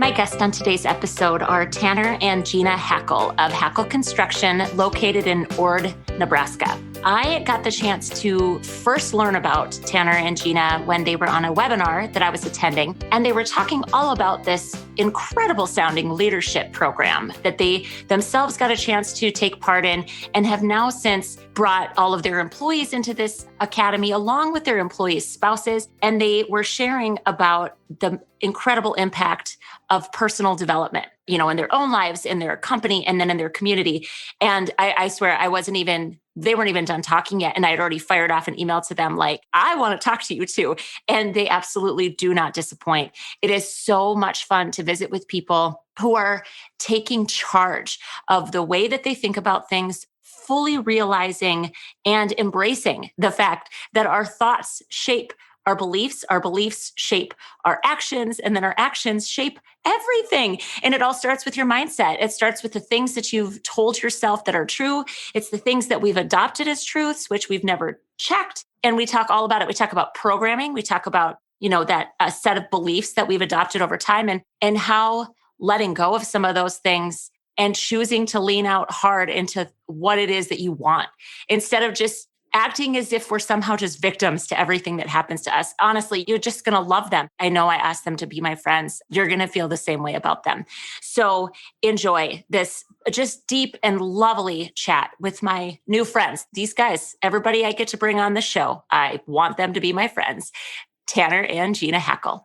My guests on today's episode are Tanner and Jeana Hackel of Hackel Construction, located in Ord, Nebraska. I got the chance to first learn about Tanner and Jeana when they were on a webinar that I was attending, and they were talking all about this incredible sounding leadership program that they themselves got a chance to take part in and have now since brought all of their employees into this academy along with their employees' spouses. And they were sharing about the incredible impact of personal development, in their own lives, in their company, and then in their community. And I swear they weren't even done talking yet. And I had already fired off an email to them like, I want to talk to you too. And they absolutely do not disappoint. It is so much fun to visit with people who are taking charge of the way that they think about things, fully realizing and embracing the fact that our thoughts shape our beliefs shape our actions, and then our actions shape everything. And it all starts with your mindset. It starts with the things that you've told yourself that are true. It's the things that we've adopted as truths, which we've never checked. And we talk all about it. We talk about programming. We talk about, that a set of beliefs that we've adopted over time and how letting go of some of those things and choosing to lean out hard into what it is that you want instead of just acting as if we're somehow just victims to everything that happens to us. Honestly, you're just going to love them. I know I asked them to be my friends. You're going to feel the same way about them. So enjoy this just deep and lovely chat with my new friends. These guys, everybody I get to bring on the show, I want them to be my friends. Tanner and Jeana Hackel.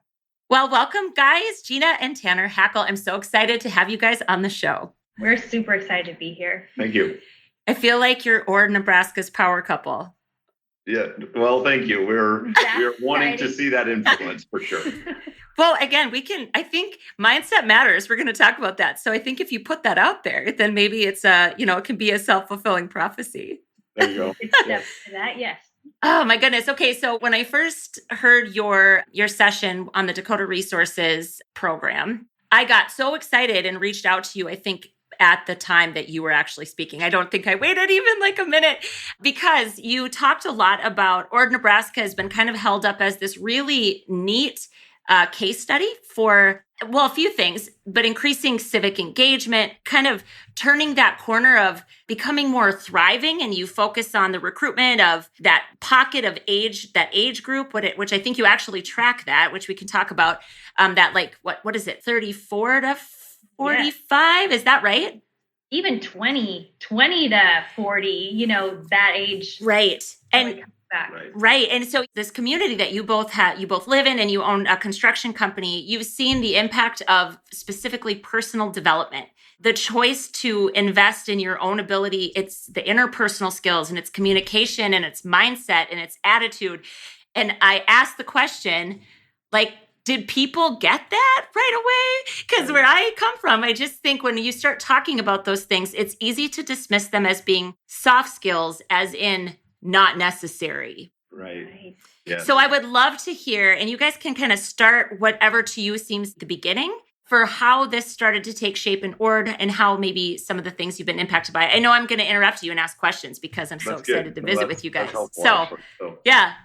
Well, welcome guys, Jeana and Tanner Hackel. I'm so excited to have you guys on the show. We're super excited to be here. Thank you. I feel like you're Ord, Nebraska's power couple. Yeah. Well, thank you. We're wanting to see that influence for sure. Well, again, I think mindset matters. We're going to talk about that. So I think if you put that out there, then maybe it's it can be a self-fulfilling prophecy. There you go. It's step to that, yes. Oh my goodness. Okay. So when I first heard your session on the Dakota Resources program, I got so excited and reached out to you, I think, at the time that you were actually speaking. I don't think I waited even like a minute because you talked a lot about Ord, Nebraska has been kind of held up as this really neat case study for, a few things, but increasing civic engagement, kind of turning that corner of becoming more thriving. And you focus on the recruitment of that pocket of age, that age group, which I think you actually track that, which we can talk about, that like, what is it, 34 to 45, is that right? Even 20 to 40, that age. Right. And right. And so this community that you both live in and you own a construction company, you've seen the impact of specifically personal development, the choice to invest in your own ability. It's the interpersonal skills and it's communication and it's mindset and it's attitude. And I asked the question, did people get that right away? Because where I come from, I just think when you start talking about those things, it's easy to dismiss them as being soft skills, as in not necessary. Right. Yeah. So I would love to hear, and you guys can kind of start whatever to you seems the beginning for how this started to take shape in Ord and how maybe some of the things you've been impacted by. I know I'm going to interrupt you and ask questions because I'm so excited to visit with you guys. So yeah.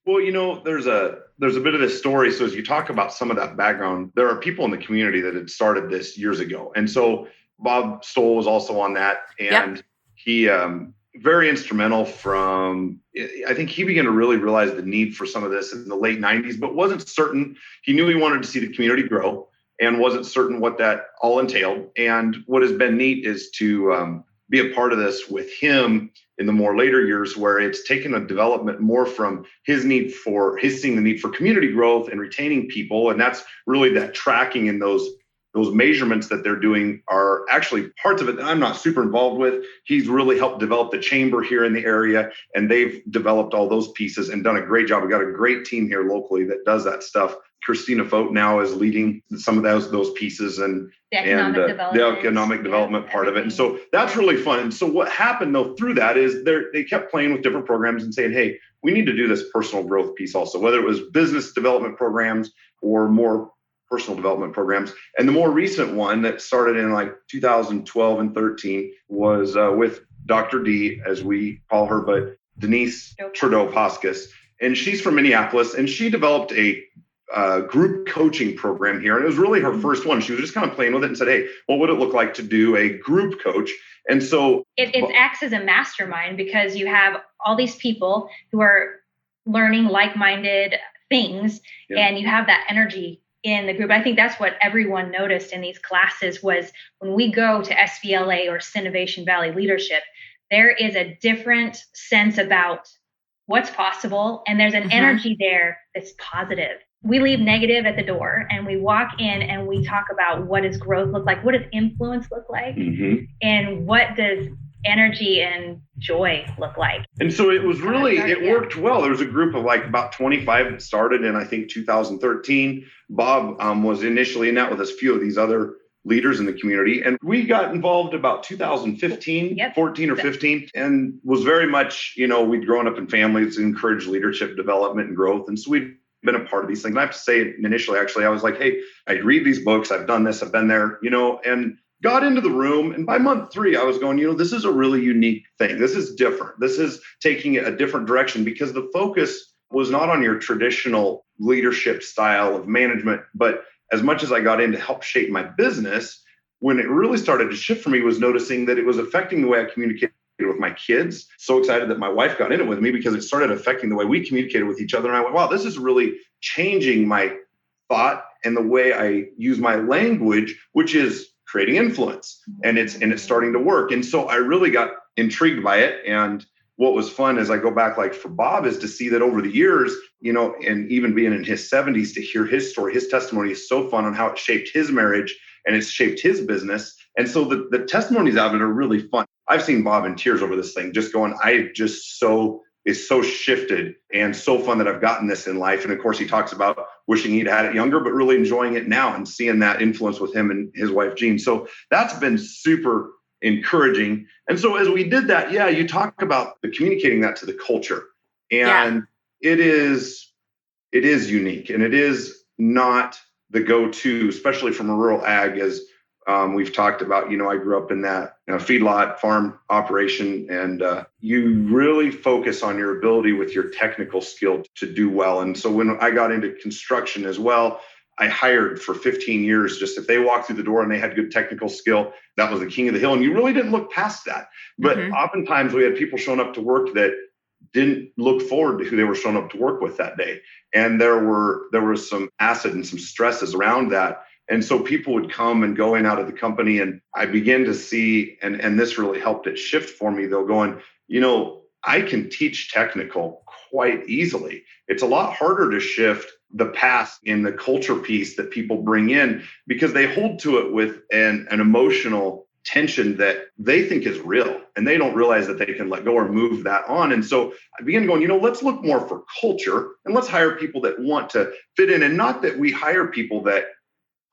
Well, there's a bit of this story. So as you talk about some of that background, there are people in the community that had started this years ago. And so Bob Stoll was also on that. And he very instrumental I think he began to really realize the need for some of this in the late 90s, but wasn't certain. He knew he wanted to see the community grow and wasn't certain what that all entailed. And what has been neat is to be a part of this with him in the more later years, where it's taken a development more from his seeing the need for community growth and retaining people. And that's really that tracking and those measurements that they're doing are actually parts of it that I'm not super involved with. He's really helped develop the chamber here in the area, and they've developed all those pieces and done a great job. We've got a great team here locally that does that stuff. Christina Fote now is leading some of those pieces and the economic development part of it. And so that's really fun. And so what happened though through that is they kept playing with different programs and saying, hey, we need to do this personal growth piece also, whether it was business development programs or more personal development programs. And the more recent one that started in like 2012 and 13 was with Dr. D, as we call her, but Denise Trudeau-Hoskins. And she's from Minneapolis, and she developed a group coaching program here. And it was really her first one. She was just kind of playing with it and said, hey, what would it look like to do a group coach? And so it acts as a mastermind because you have all these people who are learning like-minded things, and you have that energy in the group. I think that's what everyone noticed in these classes was when we go to SVLA or Innovation Valley Leadership, there is a different sense about what's possible. And there's an energy there that's positive. We leave negative at the door and we walk in and we talk about what does growth look like? What does influence look like? And what does energy and joy look like? And so it was really, it worked well. There was a group of like about 25 that started in, I think, 2013. Bob was initially in that with a few of these other leaders in the community. And we got involved about 2015, 14 or 15, and was very much, we'd grown up in families, encouraged leadership development and growth. And so we'd been a part of these things. And I have to say initially, actually, I was like, hey, I read these books. I've done this. I've been there, and got into the room. And by month 3, I was going, this is a really unique thing. This is different. This is taking it a different direction because the focus was not on your traditional leadership style of management, but as much as I got in to help shape my business, when it really started to shift for me was noticing that it was affecting the way I communicated with my kids. So excited that my wife got in it with me because it started affecting the way we communicated with each other. And I went, wow, this is really changing my thought and the way I use my language, which is creating influence. And it's starting to work. And so I really got intrigued by it. And what was fun as I go back, like for Bob, is to see that over the years, and even being in his 70s, to hear his story, his testimony is so fun on how it shaped his marriage and it's shaped his business. And so the testimonies out of it are really fun. I've seen Bob in tears over this thing, just going, it's so shifted and so fun that I've gotten this in life. And of course, he talks about wishing he'd had it younger, but really enjoying it now and seeing that influence with him and his wife, Jean. So that's been super encouraging. And so as we did that, you talk about the communicating that to the culture. And it is unique, and it is not the go-to, especially from a rural ag, as we've talked about. I grew up in that feedlot farm operation, and you really focus on your ability with your technical skill to do well. And so when I got into construction as well, I hired for 15 years, just if they walked through the door and they had good technical skill, that was the king of the hill. And you really didn't look past that. But oftentimes we had people showing up to work that didn't look forward to who they were showing up to work with that day. And there was some acid and some stresses around that. And so people would come and go in out of the company, and I began to see, and this really helped it shift for me, though, going, I can teach technical quite easily. It's a lot harder to shift the past in the culture piece that people bring in because they hold to it with an emotional tension that they think is real, and they don't realize that they can let go or move that on. And so I began going, let's look more for culture, and let's hire people that want to fit in. And not that we hire people that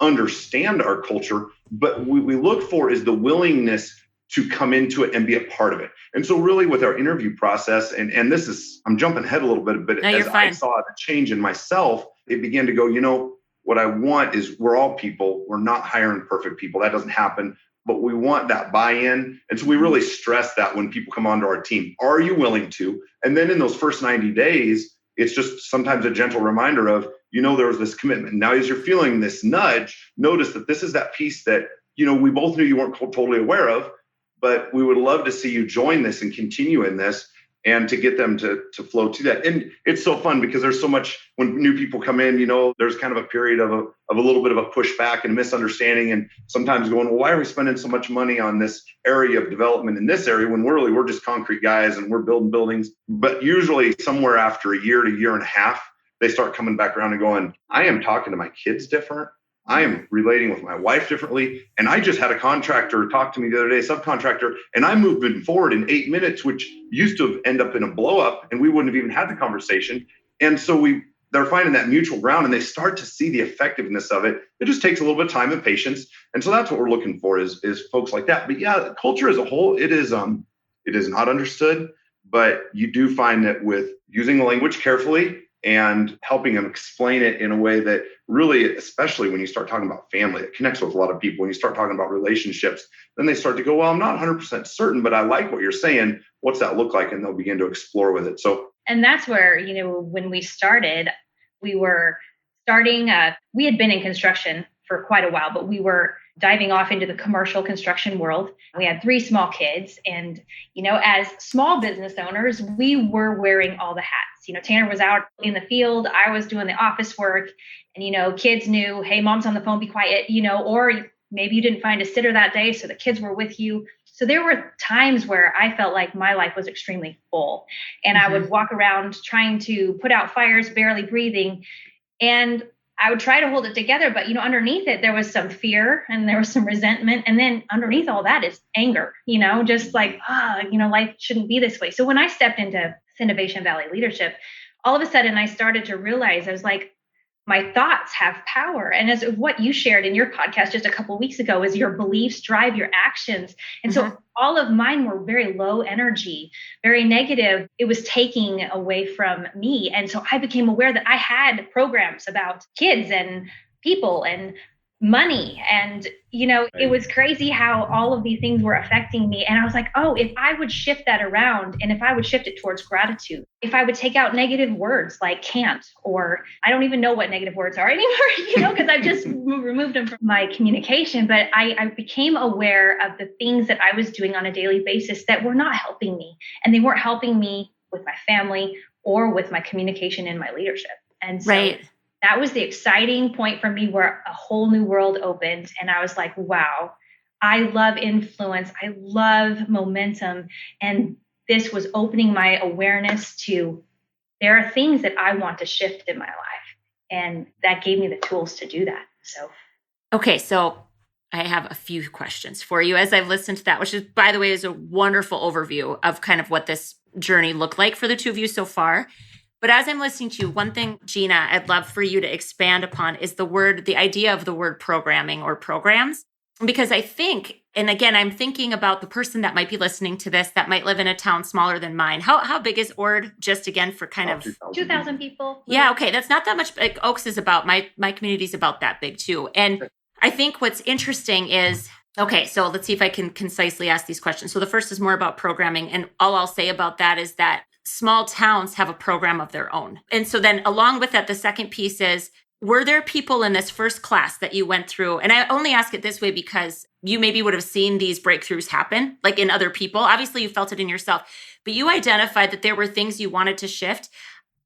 understand our culture, but what we look for is the willingness to come into it and be a part of it. And so really with our interview process, and this is, I'm jumping ahead a little bit, but as I saw the change in myself, it began to go, what I want is we're all people. We're not hiring perfect people. That doesn't happen, but we want that buy-in. And so we really stress that when people come onto our team. Are you willing to? And then in those first 90 days, it's just sometimes a gentle reminder of, there was this commitment. Now, as you're feeling this nudge, notice that this is that piece that, we both knew you weren't totally aware of, but we would love to see you join this and continue in this, and to get them to flow to that. And it's so fun because there's so much, when new people come in, there's kind of a period of a little bit of a pushback and misunderstanding, and sometimes going, well, why are we spending so much money on this area of development in this area when we're just concrete guys and we're building buildings? But usually somewhere after a year to year and a half, they start coming back around and going, I am talking to my kids different. I am relating with my wife differently. And I just had a contractor talk to me the other day, subcontractor, and I moved it forward in 8 minutes, which used to end up in a blow up, and we wouldn't have even had the conversation. And so they're finding that mutual ground, and they start to see the effectiveness of it. It just takes a little bit of time and patience. And so that's what we're looking for is folks like that. But culture as a whole, it is not understood, but you do find that with using the language carefully and helping them explain it in a way that really, especially when you start talking about family, it connects with a lot of people. When you start talking about relationships, then they start to go, well, I'm not 100% certain, but I like what you're saying. What's that look like? And they'll begin to explore with it. So, and that's where, when we started, we were starting, we had been in construction for quite a while, but we were diving off into the commercial construction world. We had 3 small kids. And, as small business owners, we were wearing all the hats. Tanner was out in the field. I was doing the office work. And, kids knew, hey, mom's on the phone, be quiet, or maybe you didn't find a sitter that day, so the kids were with you. So there were times where I felt like my life was extremely full. And I would walk around trying to put out fires, barely breathing. And I would try to hold it together, but underneath it, there was some fear and there was some resentment. And then underneath all that is anger, just like, life shouldn't be this way. So when I stepped into Innovation Valley leadership, all of a sudden I started to realize, I was like, my thoughts have power. And as what you shared in your podcast just a couple of weeks ago is your beliefs drive your actions. And so all of mine were very low energy, very negative. It was taking away from me. And so I became aware that I had programs about kids and people and money. And, it was crazy how all of these things were affecting me. And I was like, oh, if I would shift that around and if I would shift it towards gratitude, if I would take out negative words like can't, or I don't even know what negative words are anymore, because I've just removed them from my communication. But I became aware of the things that I was doing on a daily basis that were not helping me. And they weren't helping me with my family or with my communication in my leadership. And so that was the exciting point for me where a whole new world opened. And I was like, wow, I love influence. I love momentum. And this was opening my awareness to there are things that I want to shift in my life. And that gave me the tools to do that. Okay, so I have a few questions for you as I've listened to that, which is, by the way, is a wonderful overview of kind of what this journey looked like for the two of you so far. But as I'm listening to you, one thing, Jeana, I'd love for you to expand upon is the idea of the word programming or programs. Because I think, and again, I'm thinking about the person that might be listening to this that might live in a town smaller than mine. How big is Ord? Just again for kind of 2,000 people. Yeah, okay, that's not that much. Like Oaks is about my community's about that big too. And I think what's interesting is, okay, so let's see if I can concisely ask these questions. So the first is more about programming, and all I'll say about that is that small towns have a program of their own. And so then along with that, the second piece is, were there people in this first class that you went through? And I only ask it this way because you maybe would have seen these breakthroughs happen, like in other people. Obviously, you felt it in yourself, but you identified that there were things you wanted to shift.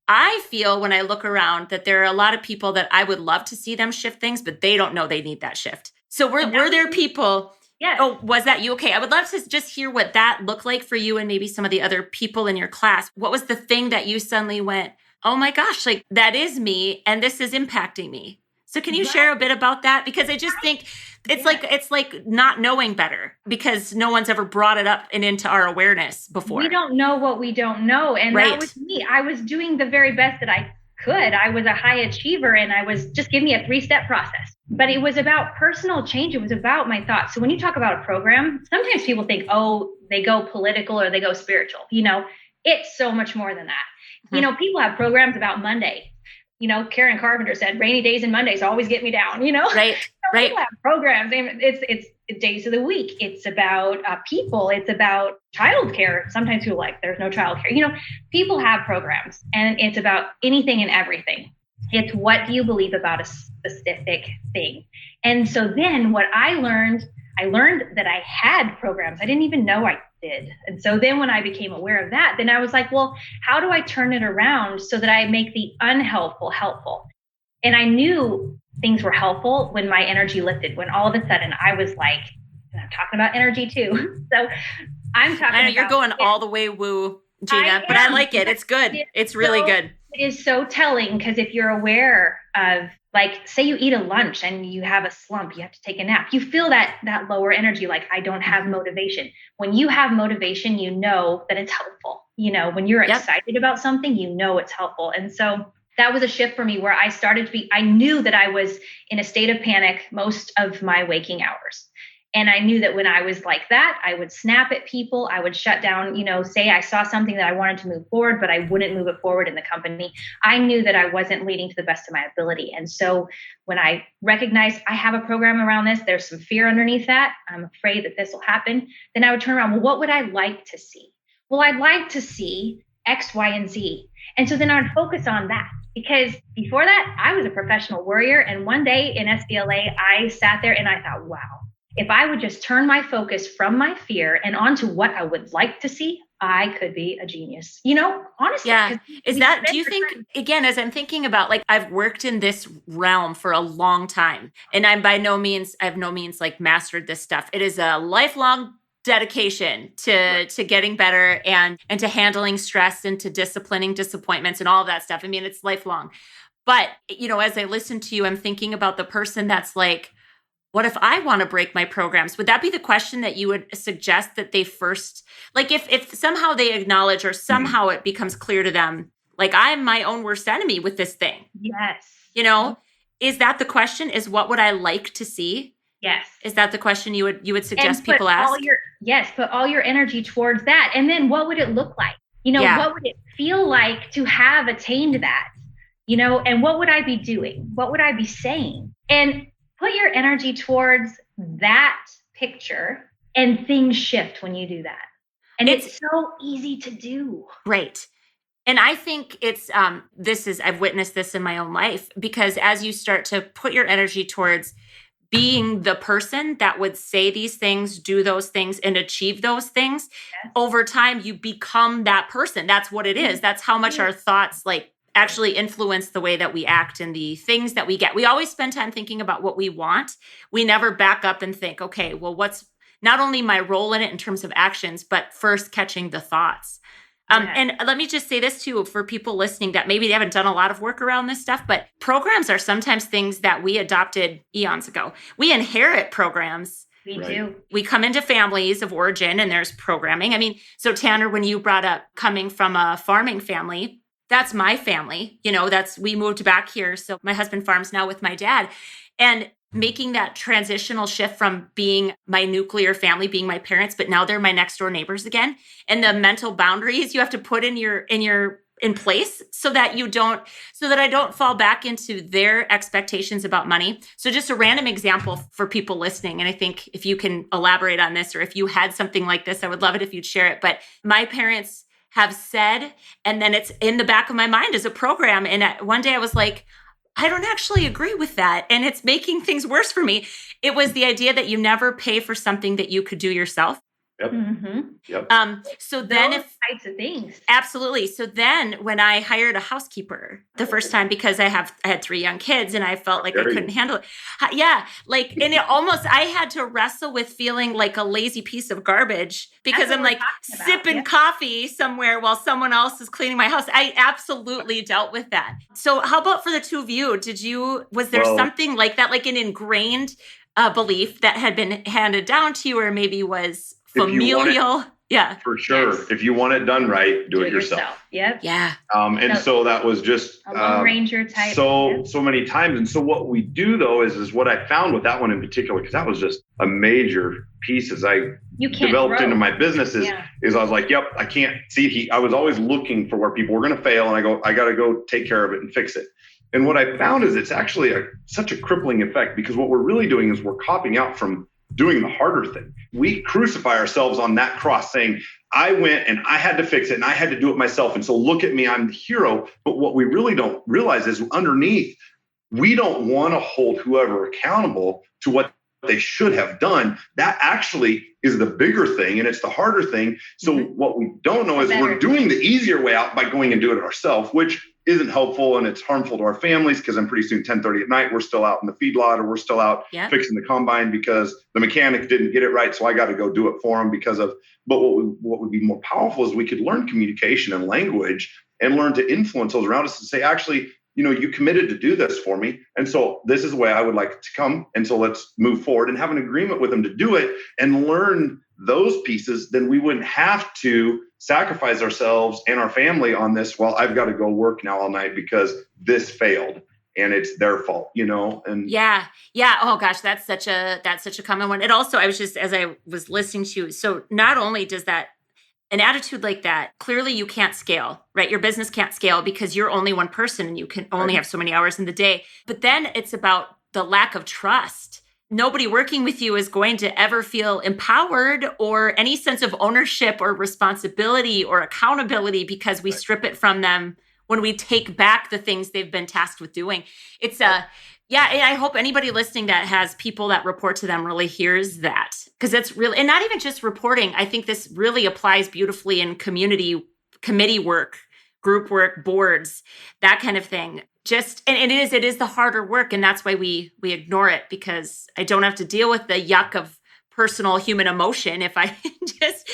I feel when I look around that there are a lot of people that I would love to see them shift things, but they don't know they need that shift. So were there people... Yeah. Oh, was that you? Okay. I would love to just hear what that looked like for you and maybe some of the other people in your class. What was the thing that you suddenly went, oh my gosh, like that is me and this is impacting me. So can you share a bit about that? Because I just think it's like not knowing better because no one's ever brought it up and into our awareness before. We don't know what we don't know. And that was me. I was doing the very best that I could. I was a high achiever and I was just give me a 3-step process. But it was about personal change. It was about my thoughts. So when you talk about a program, sometimes people think, oh, they go political or they go spiritual. It's so much more than that. People have programs about Monday. Karen Carpenter said, rainy days and Mondays always get me down, Right. People have programs. It's days of the week. It's about people. It's about childcare. Sometimes people are like, there's no childcare. People have programs and it's about anything and everything. It's what do you believe about a specific thing. And so then what I learned that I had programs. I didn't even know I did. And so then when I became aware of that, then I was like, well, how do I turn it around so that I make the unhelpful helpful? And I knew things were helpful when my energy lifted, when all of a sudden I was like, and I'm talking about energy too. So I'm talking I know you're going all the way woo, Jeana, but I like it. It's good. It's really good. It is so telling because if you're aware of, like, say you eat a lunch and you have a slump, you have to take a nap. You feel that lower energy, like I don't have motivation. When you have motivation, you know that it's helpful. When you're excited about something, you know it's helpful. And so that was a shift for me where I knew that I was in a state of panic most of my waking hours. And I knew that when I was like that, I would snap at people. I would shut down, say I saw something that I wanted to move forward, but I wouldn't move it forward in the company. I knew that I wasn't leading to the best of my ability. And so when I recognized I have a program around this, there's some fear underneath that. I'm afraid that this will happen. Then I would turn around. Well, what would I like to see? Well, I'd like to see X, Y, and Z. And so then I'd focus on that Because before that, I was a professional worrier. And one day in SBLA, I sat there and I thought, wow, if I would just turn my focus from my fear and onto what I would like to see, I could be a genius, honestly. Yeah. Do you think, again, as I'm thinking about, like, I've worked in this realm for a long time, and I've no means like mastered this stuff. It is a lifelong dedication to getting better and to handling stress and to disciplining disappointments and all of that stuff. I mean, it's lifelong. But, as I listen to you, I'm thinking about the person that's like, what if I want to break my programs? Would that be the question that you would suggest that they first, like, if somehow they acknowledge or somehow it becomes clear to them, like, I'm my own worst enemy with this thing. Yes. Is that the question? Is what would I like to see? Yes. Is that the question you would suggest people ask? Put all your energy towards that. And then what would it look like? What would it feel like to have attained that? And what would I be doing? What would I be saying? And put your energy towards that picture, and things shift when you do that. And it's so easy to do. Right. And I think it's, I've witnessed this in my own life, because as you start to put your energy towards being the person that would say these things, do those things, and achieve those things, over time, you become that person. That's what it is. That's how much our thoughts, like, actually influence the way that we act and the things that we get. We always spend time thinking about what we want. We never back up and think, okay, well, what's not only my role in it in terms of actions, but first catching the thoughts. And let me just say this too, for people listening that maybe they haven't done a lot of work around this stuff, but programs are sometimes things that we adopted eons ago. We inherit programs. We do. We come into families of origin and there's programming. I mean, so Tanner, when you brought up coming from a farming family, that's my family. We moved back here. So my husband farms now with my dad, and making that transitional shift from being my nuclear family, being my parents, but now they're my next door neighbors again. And the mental boundaries you have to put in place so that I don't fall back into their expectations about money. So just a random example for people listening. And I think if you can elaborate on this, or if you had something like this, I would love it if you'd share it. But my parents have said, and then it's in the back of my mind as a program. And one day I was like, I don't actually agree with that. And it's making things worse for me. It was the idea that you never pay for something that you could do yourself. Yep. Mm-hmm. Yep. So then those types of things. Absolutely. So then when I hired a housekeeper the first time, because I had 3 young kids and I felt like I couldn't handle it. Yeah. Like, and I had to wrestle with feeling like a lazy piece of garbage because I'm like sipping coffee somewhere while someone else is cleaning my house. I absolutely dealt with that. So how about for the two of you? Was there something like that, like an ingrained belief that had been handed down to you, or maybe was familial? Yeah, for sure. Yes. If you want it done right, do it yourself. Yep. Yeah. So that was just a Lone Ranger type. So many times. And so what we do though is what I found with that one in particular, because that was just a major piece as I developed into my business is I was like, yep, I can't see. I was always looking for where people were going to fail, and I got to go take care of it and fix it. And what I found is it's actually such a crippling effect, because what we're really doing is we're copping out from doing the harder thing. We crucify ourselves on that cross saying, I went and I had to fix it and I had to do it myself. And so look at me, I'm the hero. But what we really don't realize is underneath, we don't want to hold whoever accountable to what they should have done. That actually is the bigger thing, and it's the harder thing. So what we don't know is we're doing the easier way out by going and doing it ourselves, which isn't helpful, and it's harmful to our families, because then pretty soon 10:30 at night we're still out in the feedlot, or we're still out fixing the combine because the mechanic didn't get it right, so I got to go do it for them but what would be more powerful is we could learn communication and language and learn to influence those around us and say, actually, you committed to do this for me, and so this is the way I would like it to come, and so let's move forward and have an agreement with them to do it and learn those pieces. Then we wouldn't have to sacrifice ourselves and our family on this. Well, I've got to go work now all night because this failed and it's their fault, and yeah. Oh gosh, that's such a common one. It also, as I was listening to you, so not only does that, an attitude like that, clearly you can't scale, right? Your business can't scale because you're only one person and you can only have so many hours in the day. But then it's about the lack of trust. Nobody working with you is going to ever feel empowered or any sense of ownership or responsibility or accountability, because we strip it from them when we take back the things they've been tasked with doing. It's I hope anybody listening that has people that report to them really hears that, because it's really, and not even just reporting. I think this really applies beautifully in committee work, group work, boards, that kind of thing. And it is the harder work. And that's why we ignore it, because I don't have to deal with the yuck of personal human emotion if I just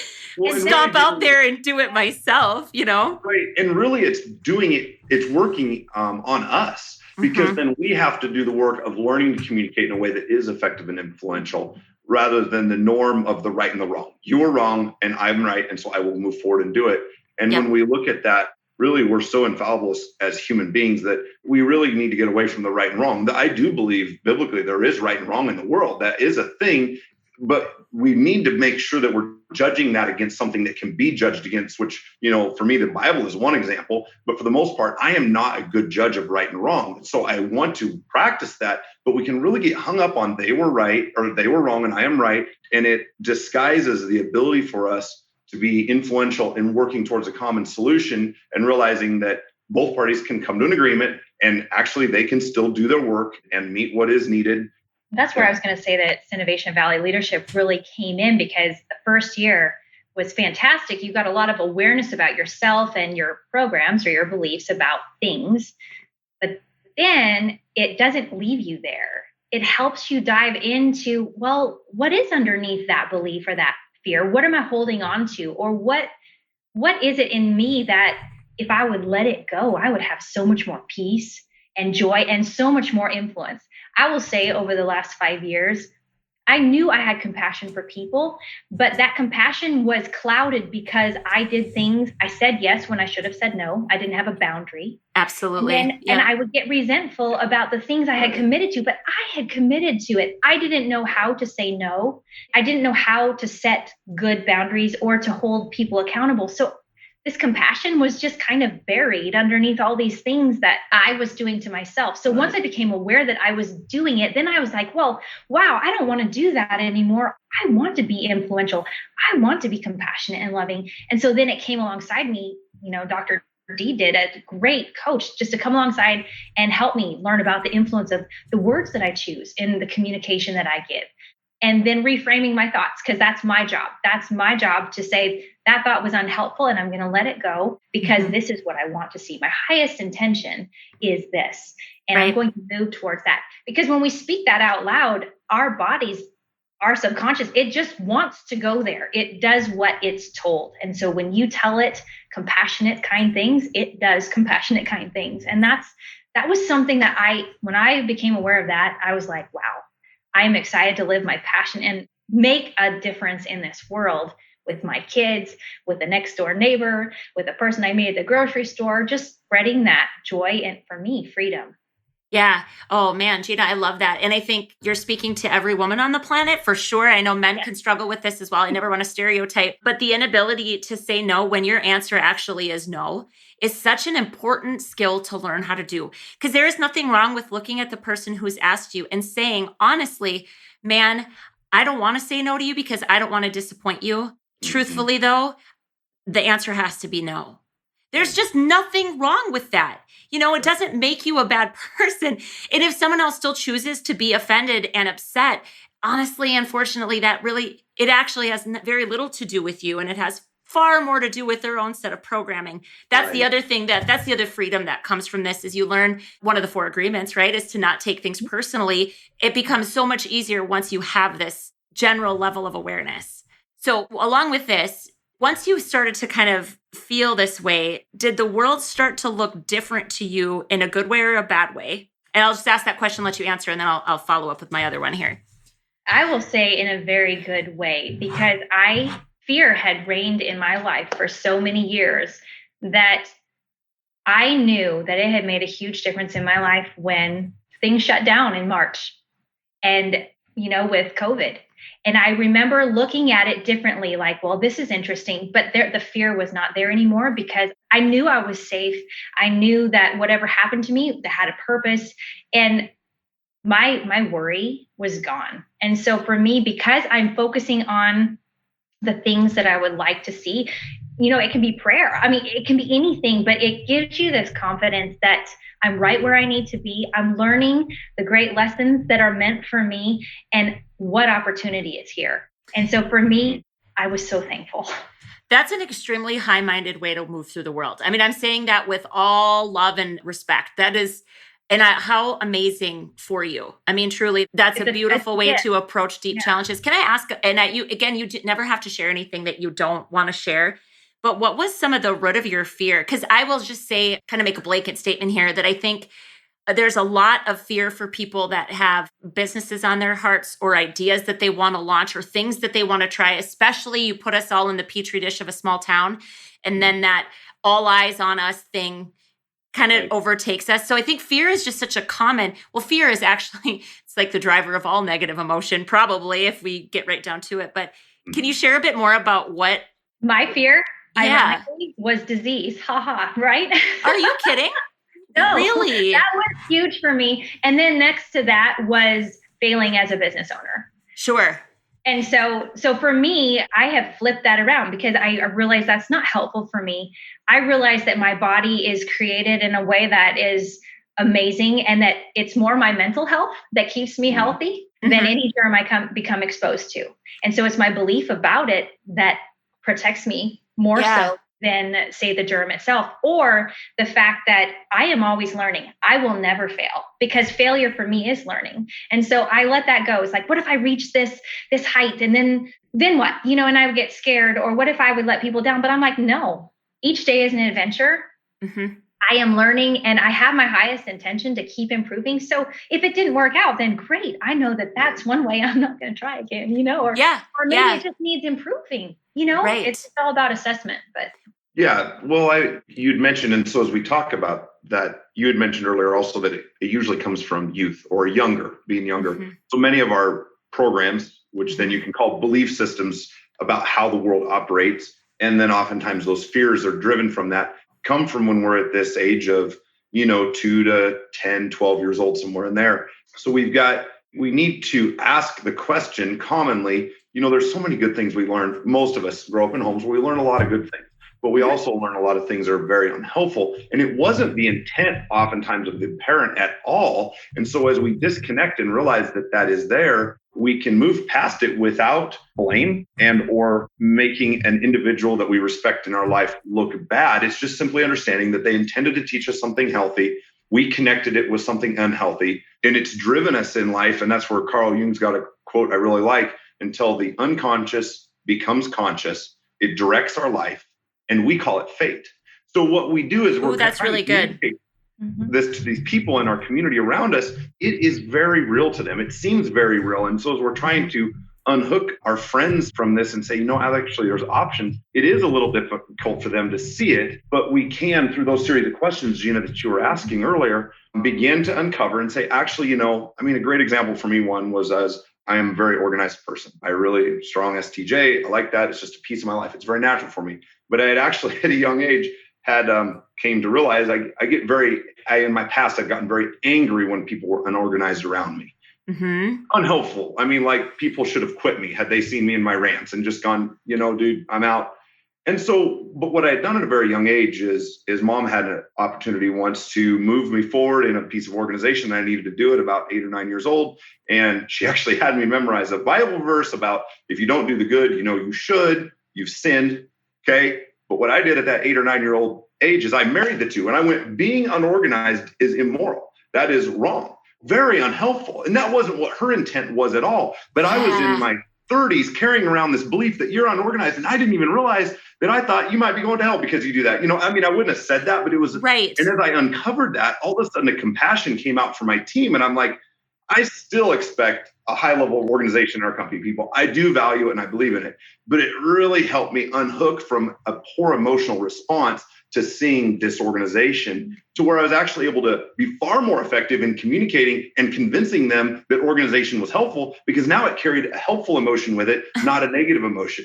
stomp out there and do it myself, Right. And really it's working on us, because then we have to do the work of learning to communicate in a way that is effective and influential, rather than the norm of the right and the wrong. You are wrong and I'm right, and so I will move forward and do it. And when we look at that, really, we're so infallible as human beings that we really need to get away from the right and wrong. I do believe biblically there is right and wrong in the world. That is a thing, but we need to make sure that we're judging that against something that can be judged against, which, for me, the Bible is one example. But for the most part, I am not a good judge of right and wrong. So I want to practice that, but we can really get hung up on they were right or they were wrong and I am right. And it disguises the ability for us to be influential in working towards a common solution, and realizing that both parties can come to an agreement and actually they can still do their work and meet what is needed. That's where I was going to say that Innovation Valley leadership really came in, because the first year was fantastic. You got a lot of awareness about yourself and your programs or your beliefs about things, but then it doesn't leave you there. It helps you dive into, well, what is underneath that belief or that fear? What am I holding on to? Or what is it in me that if I would let it go, I would have so much more peace and joy and so much more influence. I will say over the last 5 years, I knew I had compassion for people, but that compassion was clouded because I did things. I said yes when I should have said no. I didn't have a boundary. Absolutely. And I would get resentful about the things I had committed to, but I had committed to it. I didn't know how to say no. I didn't know how to set good boundaries or to hold people accountable. So this compassion was just kind of buried underneath all these things that I was doing to myself. So once I became aware that I was doing it, then I was like, well, wow, I don't want to do that anymore. I want to be influential. I want to be compassionate and loving. And so then it came alongside me, Dr. D did, a great coach, just to come alongside and help me learn about the influence of the words that I choose in the communication that I give. And then reframing my thoughts, because that's my job. That's my job to say that thought was unhelpful and I'm going to let it go, because this is what I want to see. My highest intention is this. And I'm going to move towards that. Because when we speak that out loud, our bodies, our subconscious, it just wants to go there. It does what it's told. And so when you tell it compassionate, kind things, it does compassionate, kind things. And that was something that when I became aware of that, I was like, wow. I'm excited to live my passion and make a difference in this world with my kids, with the next door neighbor, with the person I meet at the grocery store, just spreading that joy and, for me, freedom. Yeah. Oh man, Jeana, I love that. And I think you're speaking to every woman on the planet for sure. I know men can struggle with this as well. I never want to stereotype, but the inability to say no when your answer actually is no is such an important skill to learn how to do. Because there is nothing wrong with looking at the person who's asked you and saying, honestly, man, I don't want to say no to you because I don't want to disappoint you. Truthfully, though, the answer has to be no. There's just nothing wrong with that. It doesn't make you a bad person. And if someone else still chooses to be offended and upset, honestly, unfortunately, it actually has very little to do with you. And it has far more to do with their own set of programming. That's the other thing that's the other freedom that comes from this, is you learn one of the 4 agreements, right? Is to not take things personally. It becomes so much easier once you have this general level of awareness. So along with this, once you started to kind of feel this way, did the world start to look different to you in a good way or a bad way? And I'll just ask that question, let you answer, and then I'll follow up with my other one here. I will say in a very good way, because fear had reigned in my life for so many years that I knew that it had made a huge difference in my life when things shut down in March and, with COVID. And I remember looking at it differently, like, well, this is interesting, but the fear was not there anymore, because I knew I was safe. I knew that whatever happened to me, that had a purpose, and my worry was gone. And so for me, because I'm focusing on the things that I would like to see, it can be prayer. I mean, it can be anything, but it gives you this confidence that I'm right where I need to be. I'm learning the great lessons that are meant for me, and what opportunity is here. And so for me, I was so thankful. That's an extremely high-minded way to move through the world. I mean, I'm saying that with all love and respect. That is, how amazing for you. I mean, truly, that's a beautiful way to approach deep challenges. Can I ask, and you never have to share anything that you don't want to share, but what was some of the root of your fear? Because I will just say, kind of make a blanket statement here, that I think there's a lot of fear for people that have businesses on their hearts, or ideas that they want to launch, or things that they want to try. Especially, you put us all in the petri dish of a small town, and then that all eyes on us thing kind of overtakes us. So I think fear is just such a fear is actually, it's like the driver of all negative emotion, probably, if we get right down to it. But can you share a bit more about what? My fear, ironically, was disease. Right? Are you kidding? No, really? That was huge for me. And then next to that was failing as a business owner. Sure. And so for me, I have flipped that around, because I realized that's not helpful for me. I realized that my body is created in a way that is amazing, and that it's more my mental health that keeps me healthy than any germ I become exposed to. And so it's my belief about it that protects me more so than, say, the germ itself, or the fact that I am always learning. I will never fail, because failure for me is learning. And so I let that go. It's like, what if I reach this height, and then what? And I would get scared, or what if I would let people down? But I'm like, no, each day is an adventure. I am learning, and I have my highest intention to keep improving. So if it didn't work out, then great. I know that that's one way I'm not going to try again, or maybe it just needs improving, Right. It's all about assessment, but. Yeah. Well, you'd mentioned, and so as we talk about that, you had mentioned earlier also that it usually comes from youth or being younger. So many of our programs, which then you can call belief systems about how the world operates, and then oftentimes those fears are driven from that, come from when we're at this age of, 2 to 10, 12 years old, somewhere in there. So we need to ask the question commonly, there's so many good things we learn. Most of us grow up in homes where we learn a lot of good things, but we also learn a lot of things that are very unhelpful. And it wasn't the intent oftentimes of the parent at all. And so as we disconnect and realize that that is there, we can move past it without blame and or making an individual that we respect in our life look bad. It's just simply understanding that they intended to teach us something healthy. We connected it with something unhealthy, and it's driven us in life. And that's where Carl Jung's got a quote I really like: until the unconscious becomes conscious, it directs our life, and we call it fate. So what we do is that's really good. This to these people in our community around us, it is very real to them. It seems very real. And so as we're trying to unhook our friends from this and say, actually there's options, it is a little difficult for them to see it, but we can, through those series of questions, Jeana, that you were asking earlier, begin to uncover and say, actually, a great example for me, one was as I am a very organized person. I really strong STJ. I like that. It's just a piece of my life. It's very natural for me. But I had actually at a young age came to realize in my past, I've gotten very angry when people were unorganized around me. Unhelpful. People should have quit me had they seen me in my rants and just gone, dude, I'm out. And so, but what I had done at a very young age is mom had an opportunity once to move me forward in a piece of organization that I needed to do at about 8 or 9 years old. And she actually had me memorize a Bible verse about, if you don't do the good, you should, you've sinned. Okay. But what I did at that 8 or 9 year old age is I married the two, and I went, being unorganized is immoral. That is wrong. Very unhelpful. And that wasn't what her intent was at all. But I was in my 30s carrying around this belief that you're unorganized. And I didn't even realize that I thought you might be going to hell because you do that. I wouldn't have said that, but it was right. And as I uncovered that, all of a sudden the compassion came out for my team. And I'm like, I still expect a high level of organization in our company, people. I do value it and I believe in it, but it really helped me unhook from a poor emotional response to seeing disorganization, to where I was actually able to be far more effective in communicating and convincing them that organization was helpful, because now it carried a helpful emotion with it, not a negative emotion,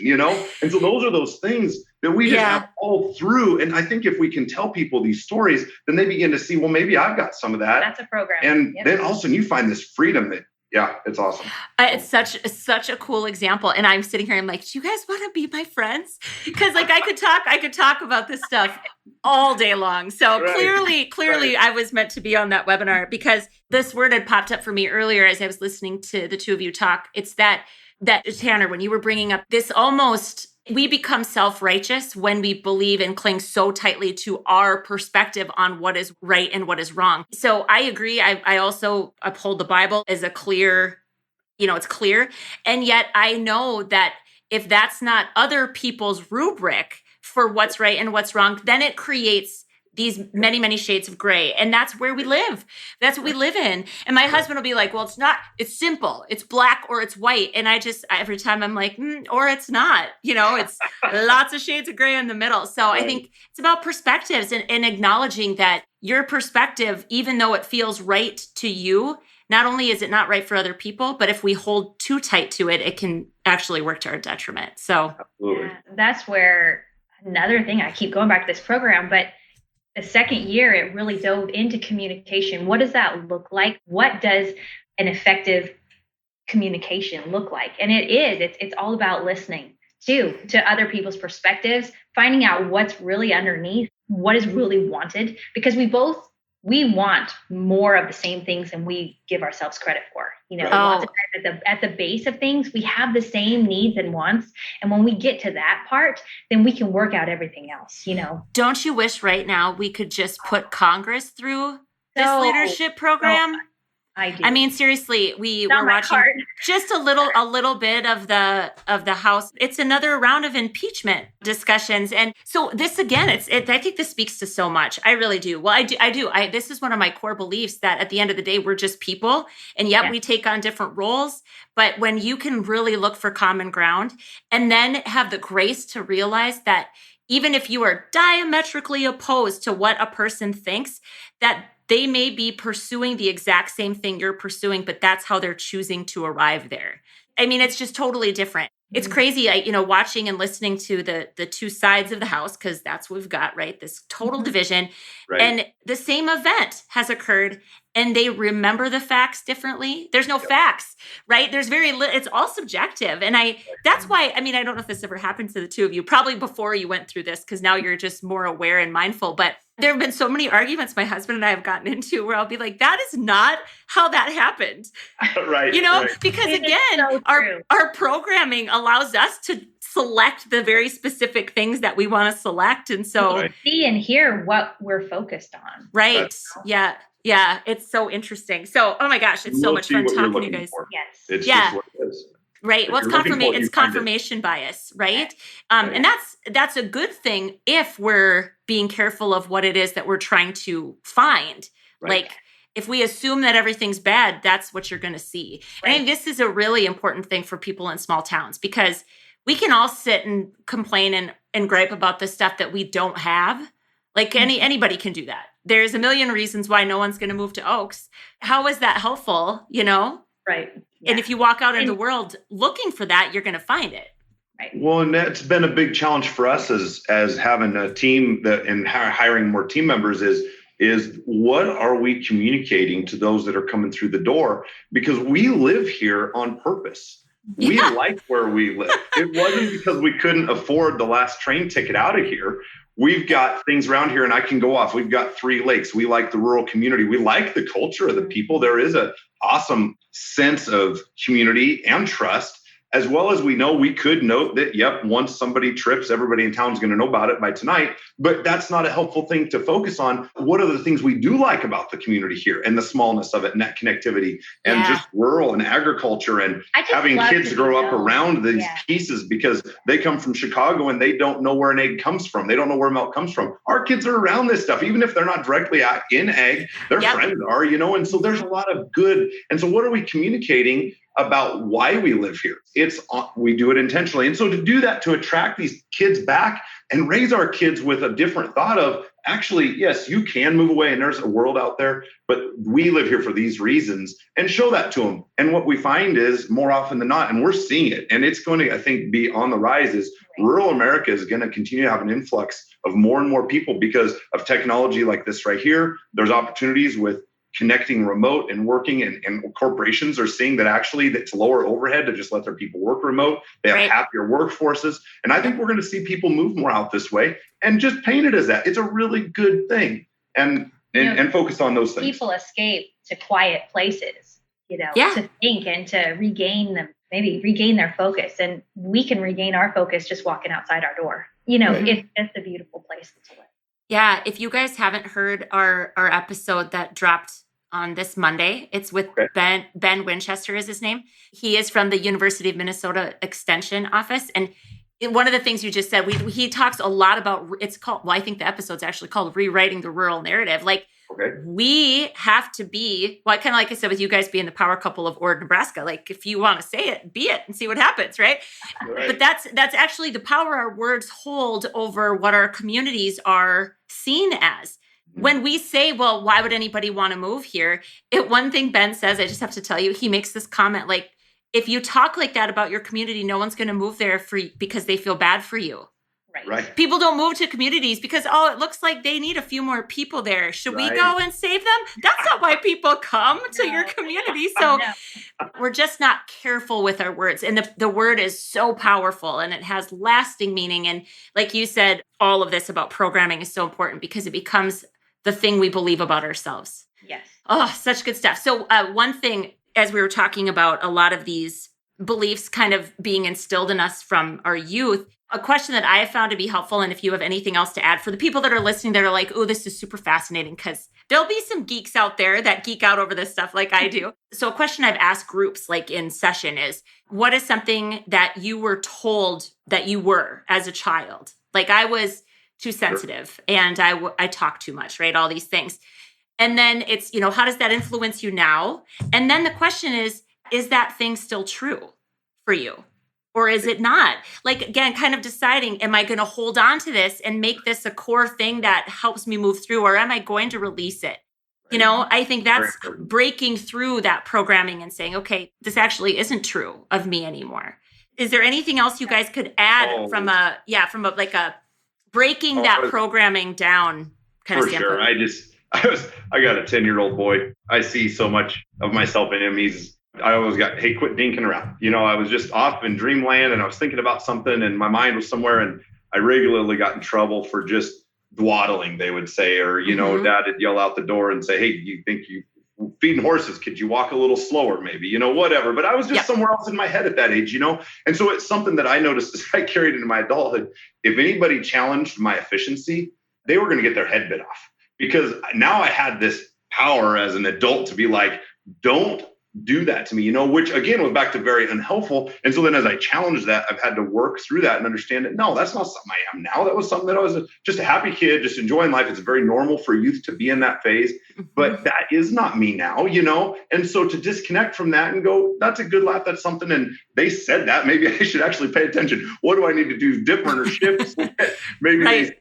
And so those are those things that we just have all through. And I think if we can tell people these stories, then they begin to see, well, maybe I've got some of that. That's a program. And then all of a sudden you find this freedom that Yeah, it's awesome. It's such a cool example. And I'm sitting here, I'm like, do you guys want to be my friends? Because like I could talk about this stuff all day long. So Right. clearly I was meant to be on that webinar because this word had popped up for me earlier as I was listening to the two of you talk. It's that Tanner, when you were bringing up this almost, we become self-righteous when we believe and cling so tightly to our perspective on what is right and what is wrong. So I agree. I also uphold the Bible as a clear, it's clear. And yet I know that if that's not other people's rubric for what's right and what's wrong, then it creates these many, many shades of gray. And that's where we live. That's what we live in. And my husband will be like, well, it's simple. It's black or it's white. And every time I'm like, or it's not, it's lots of shades of gray in the middle. So I think it's about perspectives and acknowledging that your perspective, even though it feels right to you, not only is it not right for other people, but if we hold too tight to it, it can actually work to our detriment. So that's where another thing, I keep going back to this program, but the second year, it really dove into communication. What does that look like? What does an effective communication look like? And it's all about listening to other people's perspectives, finding out what's really underneath, what is really wanted, because we want more of the same things than we give ourselves credit for. Lots of times at the base of things, we have the same needs and wants. And when we get to that part, then we can work out everything else, Don't you wish right now we could just put Congress through this leadership program? I do. I mean, seriously, we were watching just a little bit of the House. It's another round of impeachment discussions. And so this, again, I think this speaks to so much. I really do. Well, I do. This is one of my core beliefs that at the end of the day, we're just people. And yet we take on different roles. But when you can really look for common ground and then have the grace to realize that even if you are diametrically opposed to what a person thinks, that they may be pursuing the exact same thing you're pursuing, but that's how they're choosing to arrive there. I mean, it's just totally different. It's crazy, watching and listening to the two sides of the house, because that's what we've got, right? This total division. Right. And the same event has occurred and they remember the facts differently. There's no facts, right? There's it's all subjective. And that's why, I don't know if this ever happened to the two of you, probably before you went through this, because now you're just more aware and mindful, but there have been so many arguments my husband and I have gotten into where I'll be like, that is not how that happened. Right. Because again, our programming allows us to select the very specific things that we want to select. And so see and hear what we're focused on. Right. Yeah. Yeah. It's so interesting. So, oh my gosh, it's so much fun talking to you guys. Yes. It's just what it is. Right. Well, it's confirmation bias, right? And that's a good thing if we're being careful of what it is that we're trying to find. Right. Like if we assume that everything's bad, that's what you're going to see. Right. And I think this is a really important thing for people in small towns, because we can all sit and complain and gripe about the stuff that we don't have. Like anybody can do that. There's a million reasons why no one's going to move to Oaks. How is that helpful? Right. Yeah. And if you walk out in the world looking for that, you're going to find it. Right. Well, and that's been a big challenge for us as having a team and hiring more team members is what are we communicating to those that are coming through the door? Because we live here on purpose. We like where we live. It wasn't because we couldn't afford the last train ticket out of here. We've got things around here and I can go off. We've got 3 lakes. We like the rural community. We like the culture of the people. There is an awesome sense of community and trust, as well as we know we could note that, once somebody trips, everybody in town is going to know about it by tonight. But that's not a helpful thing to focus on. What are the things we do like about the community here and the smallness of it, net connectivity and just rural and agriculture and having kids grow up around these pieces, because they come from Chicago and they don't know where an egg comes from. They don't know where milk comes from. Our kids are around this stuff, even if they're not directly in ag, their friends are, and so there's a lot of good. And so what are we communicating about why we live here? We do it intentionally. And so to do that, to attract these kids back and raise our kids with a different thought of, actually, yes, you can move away and there's a world out there, but we live here for these reasons, and show that to them. And what we find is more often than not, and we're seeing it, and it's going to, I think, be on the rise, is rural America is going to continue to have an influx of more and more people because of technology like this right here. There's opportunities with connecting remote and working, and corporations are seeing that actually it's lower overhead to just let their people work remote. They have happier workforces. And I think we're going to see people move more out this way, and just paint it as that. It's a really good thing. And focus on those things. People escape to quiet places, to think and to regain their focus. And we can regain our focus just walking outside our door. It's a beautiful place to live. Yeah. If you guys haven't heard our episode that dropped on this Monday, it's with Ben Winchester is his name. He is from the University of Minnesota Extension Office. And one of the things you just said, he talks a lot about, I think the episode's actually called Rewriting the Rural Narrative. Like, we have to be, kind of like I said with you guys being the power couple of Ord, Nebraska. Like, if you want to say it, be it and see what happens, right? But that's actually the power our words hold over what our communities are seen as. When we say, well, why would anybody want to move here? One thing Ben says, I just have to tell you, he makes this comment like, if you talk like that about your community, no one's going to move there because they feel bad for you. Right. People don't move to communities because, it looks like they need a few more people there. Should we go and save them? That's not why people come to your community. So we're just not careful with our words. And the word is so powerful and it has lasting meaning. And like you said, all of this about programming is so important because it becomes the thing we believe about ourselves. Yes. Oh, such good stuff. So one thing, as we were talking about a lot of these beliefs kind of being instilled in us from our youth, a question that I have found to be helpful, and if you have anything else to add for the people that are listening that are like, oh, this is super fascinating, because there'll be some geeks out there that geek out over this stuff like I do. So a question I've asked groups like in session is, what is something that you were told that you were as a child? Like, I was too sensitive and I talk too much, right? All these things. And then it's, how does that influence you now? And then the question is that thing still true for you? Or is it not? Like, again, kind of deciding, am I going to hold on to this and make this a core thing that helps me move through, or am I going to release it? I think that's breaking through that programming and saying, okay, this actually isn't true of me anymore. Is there anything else you guys could add from a breaking that programming down kind of standpoint? Sure. I got a 10-year-old boy. I see so much of myself in him. I always got, hey, quit dinking around. I was just off in dreamland and I was thinking about something and my mind was somewhere, and I regularly got in trouble for just dwaddling, they would say, or, Dad would yell out the door and say, hey, you think you feeding horses? Could you walk a little slower maybe, whatever. But I was just somewhere else in my head at that age, And so it's something that I noticed as I carried into my adulthood. If anybody challenged my efficiency, they were going to get their head bit off, because now I had this power as an adult to be like, don't do that to me, which again was back to very unhelpful. And so then as I challenged that, I've had to work through that and understand that, no, that's not something I am now. That was something that I was just a happy kid, just enjoying life. It's very normal for youth to be in that phase, but that is not me now, And so to disconnect from that and go, that's a good laugh. That's something. And they said that, maybe I should actually pay attention. What do I need to do different or shift? Maybe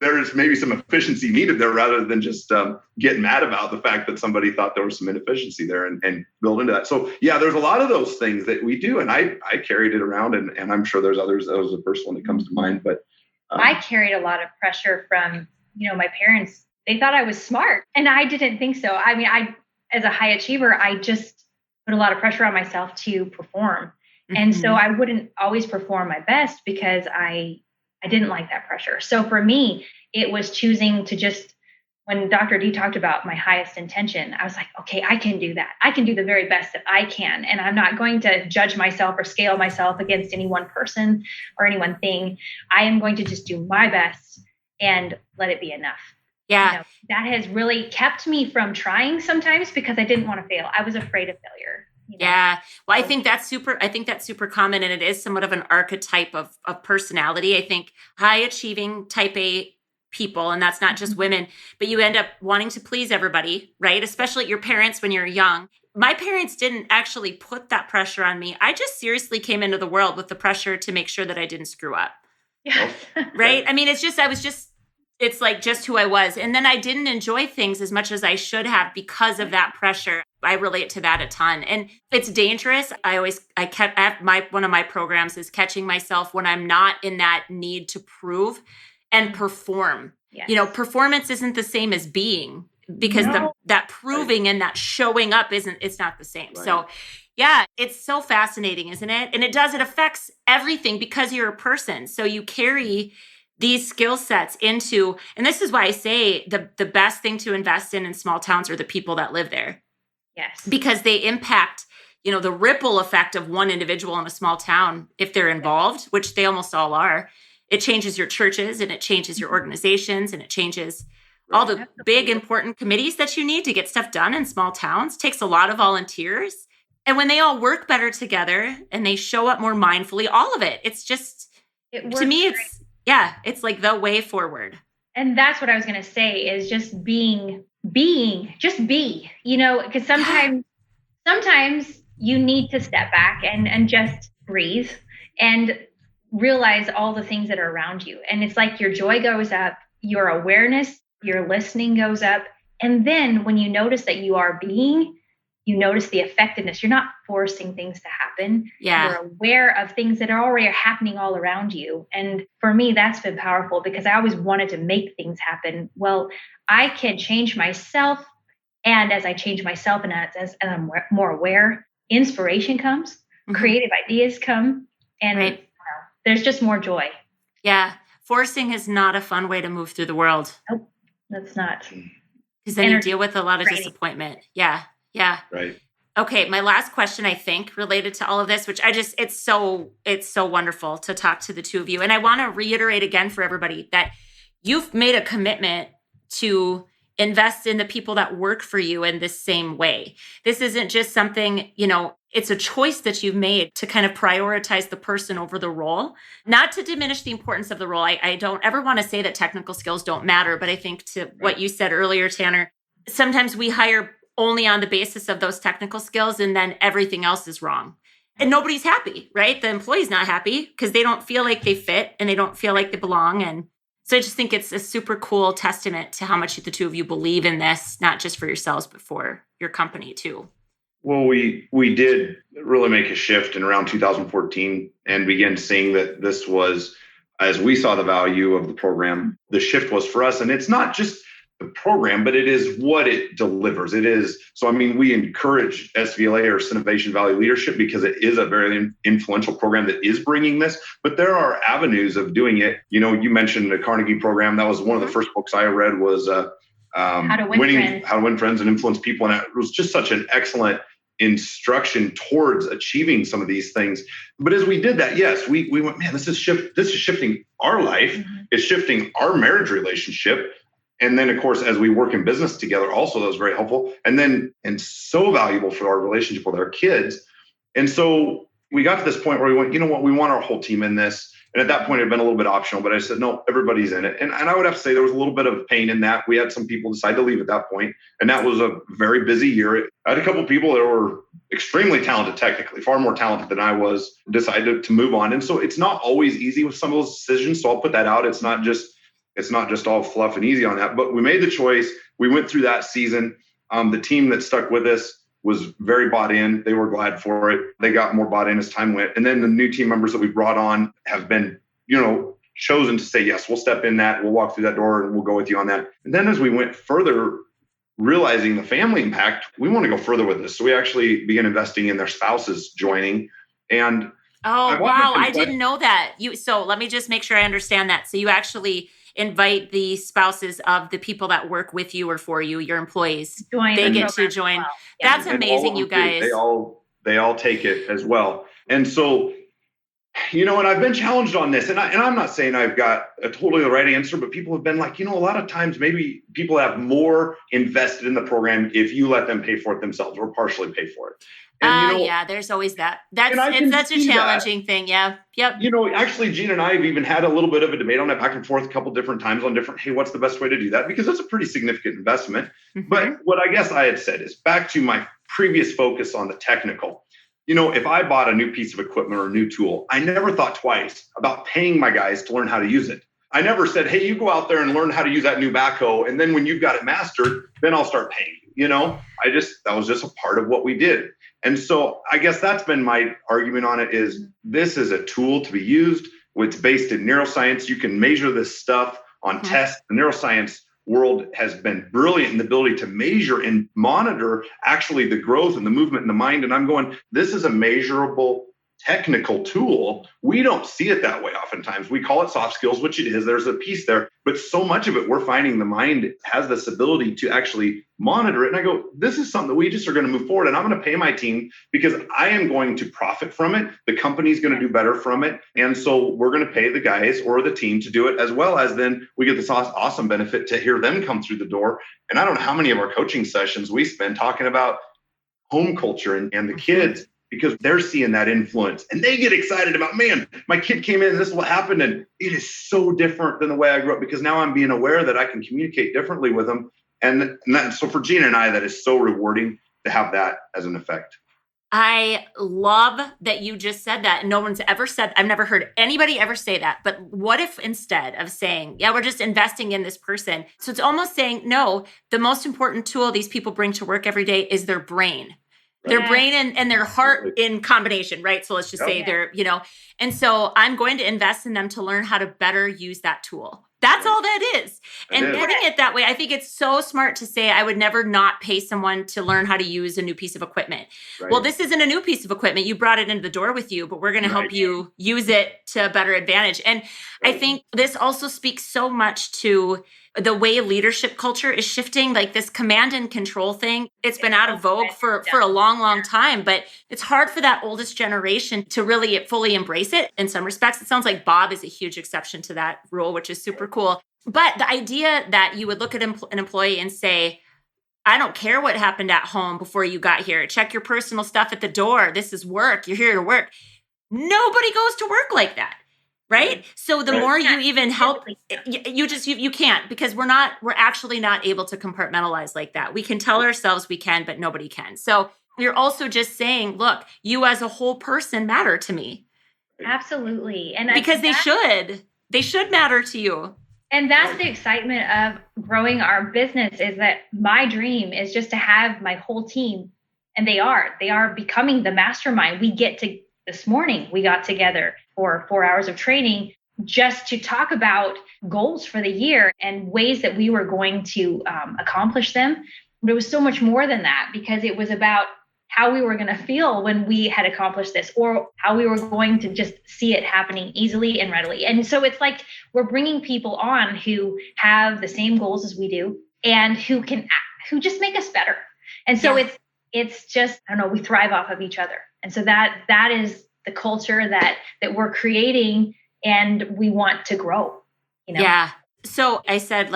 there's maybe some efficiency needed there, rather than just getting mad about the fact that somebody thought there was some inefficiency there, and build into that. So yeah, there's a lot of those things that we do. And I carried it around, and I'm sure there's others. That was the first one that comes to mind. But I carried a lot of pressure from, my parents. They thought I was smart, and I didn't think so. I mean, as a high achiever, I just put a lot of pressure on myself to perform. And so I wouldn't always perform my best because I didn't like that pressure. So for me, it was choosing to just, when Dr. D talked about my highest intention, I was like, okay, I can do that. I can do the very best that I can. And I'm not going to judge myself or scale myself against any one person or any one thing. I am going to just do my best and let it be enough. Yeah. That has really kept me from trying sometimes because I didn't want to fail. I was afraid of failure. Yeah. Well, I think that's super common, and it is somewhat of an archetype of personality. I think high achieving type A people, and that's not just women, but you end up wanting to please everybody, right? Especially your parents when you're young. My parents didn't actually put that pressure on me. I just seriously came into the world with the pressure to make sure that I didn't screw up. Yeah. Right? I mean, it's like just who I was. And then I didn't enjoy things as much as I should have because of that pressure. I relate to that a ton. And it's dangerous. One of my programs is catching myself when I'm not in that need to prove and perform. Yes. Performance isn't the same as being. because that proving and that showing up it's not the same. Right. So yeah, it's so fascinating, isn't it? And it affects everything because you're a person. So you carry these skill sets into, and this is why I say the best thing to invest in small towns are the people that live there. Yes. Because they impact, the ripple effect of one individual in a small town, if they're involved, which they almost all are. It changes your churches and it changes your organizations and it changes all the big important committees that you need to get stuff done in small towns. It takes a lot of volunteers. And when they all work better together and they show up more mindfully, all of it, it's just, to me, it's like the way forward. And that's what I was going to say is just being, just be, because sometimes you need to step back and just breathe and realize all the things that are around you. And it's like your joy goes up, your awareness, your listening goes up. And then when you notice that you are being, you notice the effectiveness. You're not forcing things to happen. Yeah. You're aware of things that are already happening all around you. And for me, that's been powerful because I always wanted to make things happen. Well, I can change myself. And as I change myself and as I'm more aware, inspiration comes, creative ideas come, and there's just more joy. Yeah. Forcing is not a fun way to move through the world. Nope, that's not. Because then you deal with a lot of disappointment. Yeah. Yeah. Right. Okay. My last question, I think, related to all of this, which it's so wonderful to talk to the two of you. And I want to reiterate again for everybody that you've made a commitment to invest in the people that work for you in this same way. This isn't just something, it's a choice that you've made to kind of prioritize the person over the role, not to diminish the importance of the role. I don't ever want to say that technical skills don't matter, but I think to what you said earlier, Tanner, sometimes we hire only on the basis of those technical skills and then everything else is wrong. And nobody's happy, right? The employee's not happy because they don't feel like they fit and they don't feel like they belong. And so I just think it's a super cool testament to how much the two of you believe in this, not just for yourselves, but for your company too. Well, we did really make a shift in around 2014 and began seeing that this was, as we saw the value of the program, the shift was for us. And it's not just the program, but it is what it delivers. It is. So, we encourage SVLA or Innovation Valley Leadership because it is a very influential program that is bringing this, but there are avenues of doing it. You mentioned the Carnegie program. That was one of the first books I read was How to Win Friends and Influence People. And it was just such an excellent instruction towards achieving some of these things. But as we did that, yes, we went, man, this is shifting our life. It's shifting our marriage relationship. And then, of course, as we work in business together, also that was very helpful. And so valuable for our relationship with our kids. And so we got to this point where we went, you know what, we want our whole team in this. And at that point, it had been a little bit optional, but I said, no, everybody's in it. And I would have to say there was a little bit of pain in that. We had some people decide to leave at that point, and that was a very busy year. I had a couple of people that were extremely talented technically, far more talented than I was, decided to move on. And so it's not always easy with some of those decisions. So I'll put that out. It's not just all fluff and easy on that, but we made the choice. We went through that season. The team that stuck with us was very bought in. They were glad for it. They got more bought in as time went. And then the new team members that we brought on have been, chosen to say, yes, we'll step in that. We'll walk through that door and we'll go with you on that. And then as we went further, realizing the family impact, we want to go further with this. So we actually began investing in their spouses joining. And oh, wow. I didn't know that. So let me just make sure I understand that. So you actually invite the spouses of the people that work with you or for you, your employees. They get to join. Well. Yeah. That's amazing, you guys. They all take it as well. And so, and I've been challenged on this, and I'm not saying I've got a totally the right answer, but people have been like, a lot of times maybe people have more invested in the program if you let them pay for it themselves or partially pay for it. And, there's always that. That's a challenging thing. Yeah. Yep. Actually, Jeana and I have even had a little bit of a debate on that back and forth a couple different times on hey, what's the best way to do that? Because that's a pretty significant investment. Mm-hmm. But what I guess I had said is back to my previous focus on the technical. If I bought a new piece of equipment or a new tool, I never thought twice about paying my guys to learn how to use it. I never said, hey, you go out there and learn how to use that new backhoe. And then when you've got it mastered, then I'll start paying you. That was just a part of what we did. And so I guess that's been my argument on it is this is a tool to be used. It's based in neuroscience. You can measure this stuff on tests. The neuroscience world has been brilliant in the ability to measure and monitor actually the growth and the movement in the mind. And I'm going, this is a measurable technical tool. We don't see it that way oftentimes. We call it soft skills, which it is. There's a piece there, but so much of it, we're finding the mind has this ability to actually monitor it. And I go, this is something that we just are going to move forward. And I'm going to pay my team because I am going to profit from it. The company's going to do better from it. And so we're going to pay the guys or the team to do it, as well as then we get this awesome benefit to hear them come through the door. And I don't know how many of our coaching sessions we spend talking about home culture and the kids, because they're seeing that influence and they get excited about, man, my kid came in and this is what happened. And it is so different than the way I grew up, because now I'm being aware that I can communicate differently with them. So for Jeana and I, that is so rewarding to have that as an effect. I love that you just said that. No one's ever said, I've never heard anybody ever say that. But what if instead of saying, yeah, we're just investing in this person. So it's almost saying, no, the most important tool these people bring to work every day is their brain. Their brain and their heart in combination, right? So let's just say they're, and so I'm going to invest in them to learn how to better use that tool. That's all that is. And putting it that way, I think it's so smart to say, I would never not pay someone to learn how to use a new piece of equipment. Right. Well, this isn't a new piece of equipment. You brought it into the door with you, but we're going to help you use it to better advantage. And I think this also speaks so much to the way leadership culture is shifting, like this command and control thing. It's been out of vogue for a long, long time, but it's hard for that oldest generation to really fully embrace it. In some respects, it sounds like Bob is a huge exception to that rule, which is super cool. But the idea that you would look at an employee and say, I don't care what happened at home before you got here. Check your personal stuff at the door. This is work. You're here to work. Nobody goes to work like that. Right. So the more you even help, you can't, because we're actually not able to compartmentalize like that. We can tell ourselves we can, but nobody can. So you're also just saying, look, you as a whole person matter to me. Absolutely. And because they should matter to you. And that's the excitement of growing our business, is that my dream is just to have my whole team, and they are becoming the mastermind. This morning, we got together for 4 hours of training just to talk about goals for the year and ways that we were going to accomplish them. But it was so much more than that, because it was about how we were going to feel when we had accomplished this, or how we were going to just see it happening easily and readily. And so it's like we're bringing people on who have the same goals as we do, and who just make us better. And so it's just, I don't know, we thrive off of each other. And so that is the culture that we're creating, and we want to grow, Yeah. So I said,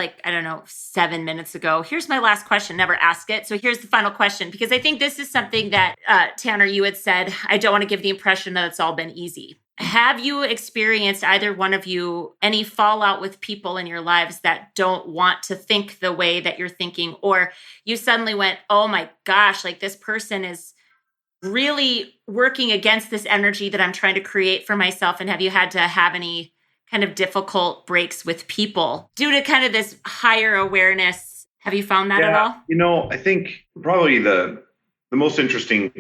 7 minutes ago, here's my last question, never ask it. So here's the final question, because I think this is something that, Tanner, you had said, I don't want to give the impression that it's all been easy. Have you experienced, either one of you, any fallout with people in your lives that don't want to think the way that you're thinking, or you suddenly went, oh my gosh, this person is really working against this energy that I'm trying to create for myself? And have you had to have any kind of difficult breaks with people due to kind of this higher awareness? Have you found that at all? I think probably the most interesting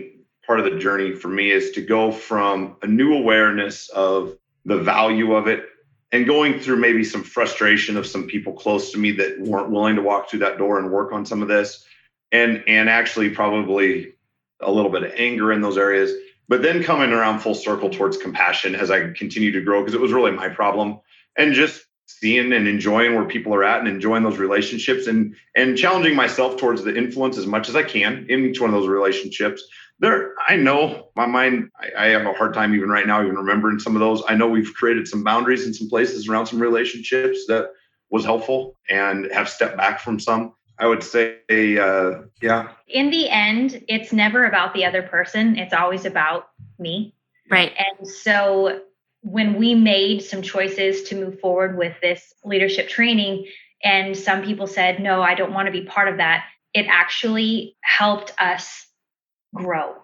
part of the journey for me is to go from a new awareness of the value of it, and going through maybe some frustration of some people close to me that weren't willing to walk through that door and work on some of this, and actually probably a little bit of anger in those areas, but then coming around full circle towards compassion as I continue to grow, because it was really my problem, and just seeing and enjoying where people are at and enjoying those relationships, and challenging myself towards the influence as much as I can in each one of those relationships. I know my mind, I have a hard time even right now, even remembering some of those. I know we've created some boundaries in some places around some relationships that was helpful, and have stepped back from some. I would say, In the end, it's never about the other person. It's always about me. Right. And so when we made some choices to move forward with this leadership training, and some people said, no, I don't want to be part of that, it actually helped us grow.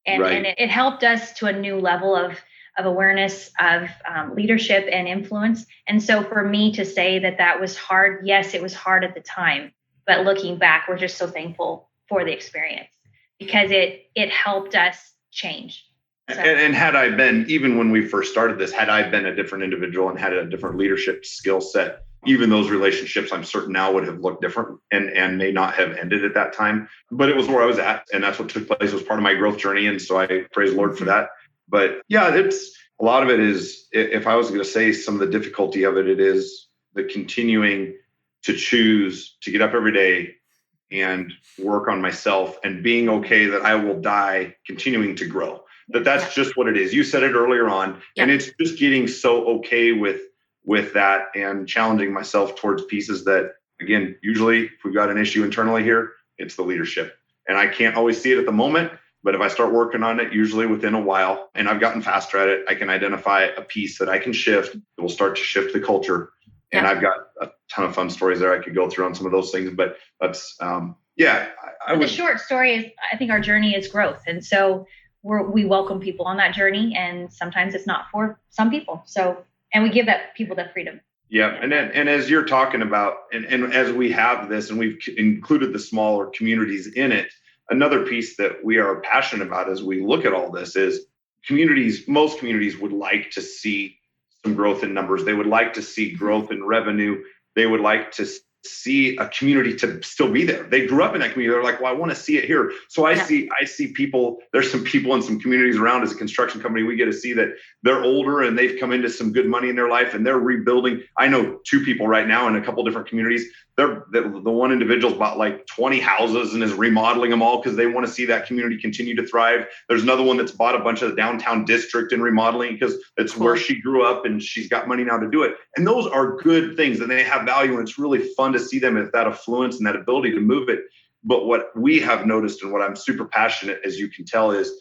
And it helped us to a new level of awareness of leadership and influence. And so for me to say that was hard, yes, it was hard at the time. But looking back, we're just so thankful for the experience, because it helped us change. So. And had I been, even when we first started this, had I been a different individual and had a different leadership skill set, Even those relationships, I'm certain now would have looked different and may not have ended at that time. But it was where I was at. And that's what took place. It was part of my growth journey. And so I praise the Lord for that. But yeah, it's a lot of it is, if I was going to say some of the difficulty of it, it is the continuing to choose to get up every day and work on myself and being okay that I will die continuing to grow. That's just what it is. You said it earlier on, and it's just getting so okay with that and challenging myself towards pieces that, again, usually if we've got an issue internally here, it's the leadership. And I can't always see it at the moment, but if I start working on it, usually within a while, and I've gotten faster at it, I can identify a piece that I can shift that will start to shift the culture. And I've got a ton of fun stories there I could go through on some of those things, but that's, The short story is, I think our journey is growth. And so we welcome people on that journey, and sometimes it's not for some people. So, and we give people that freedom. Yeah. And as you're talking about, and as we have this, and we've included the smaller communities in it, another piece that we are passionate about as we look at all this is most communities would like to see some growth in numbers. They would like to see growth in revenue. They would like to see a community to still be there. They grew up in that community. They're like, well, I want to see it here. So I see people, there's some people in some communities around. As a construction company, we get to see that they're older and they've come into some good money in their life and they're rebuilding. I know 2 people right now in a couple different communities. The one individual's bought like 20 houses and is remodeling them all because they want to see that community continue to thrive. There's another one that's bought a bunch of the downtown district and remodeling because it's where she grew up and she's got money now to do it. And those are good things and they have value, and it's really fun to see them with that affluence and that ability to move it. But what we have noticed, and what I'm super passionate, as you can tell, is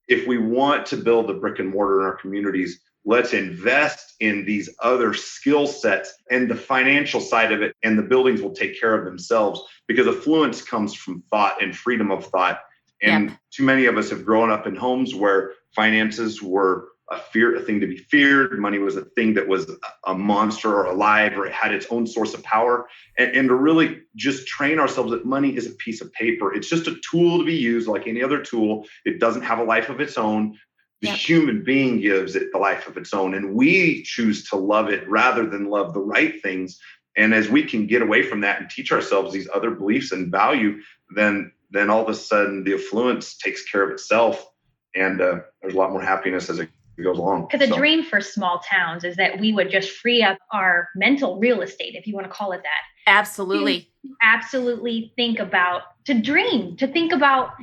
if we want to build the brick and mortar in our communities, let's invest in these other skill sets and the financial side of it, and the buildings will take care of themselves, because affluence comes from thought and freedom of thought. And too many of us have grown up in homes where finances were a thing to be feared. Money was a thing that was a monster or alive, or it had its own source of power. And to really just train ourselves that money is a piece of paper. It's just a tool to be used like any other tool. It doesn't have a life of its own. The human being gives it the life of its own, and we choose to love it rather than love the right things. And as we can get away from that and teach ourselves these other beliefs and value, then all of a sudden the affluence takes care of itself, and there's a lot more happiness as it goes along. Because the dream for small towns is that we would just free up our mental real estate, if you want to call it that. Absolutely. Absolutely think about, to think about,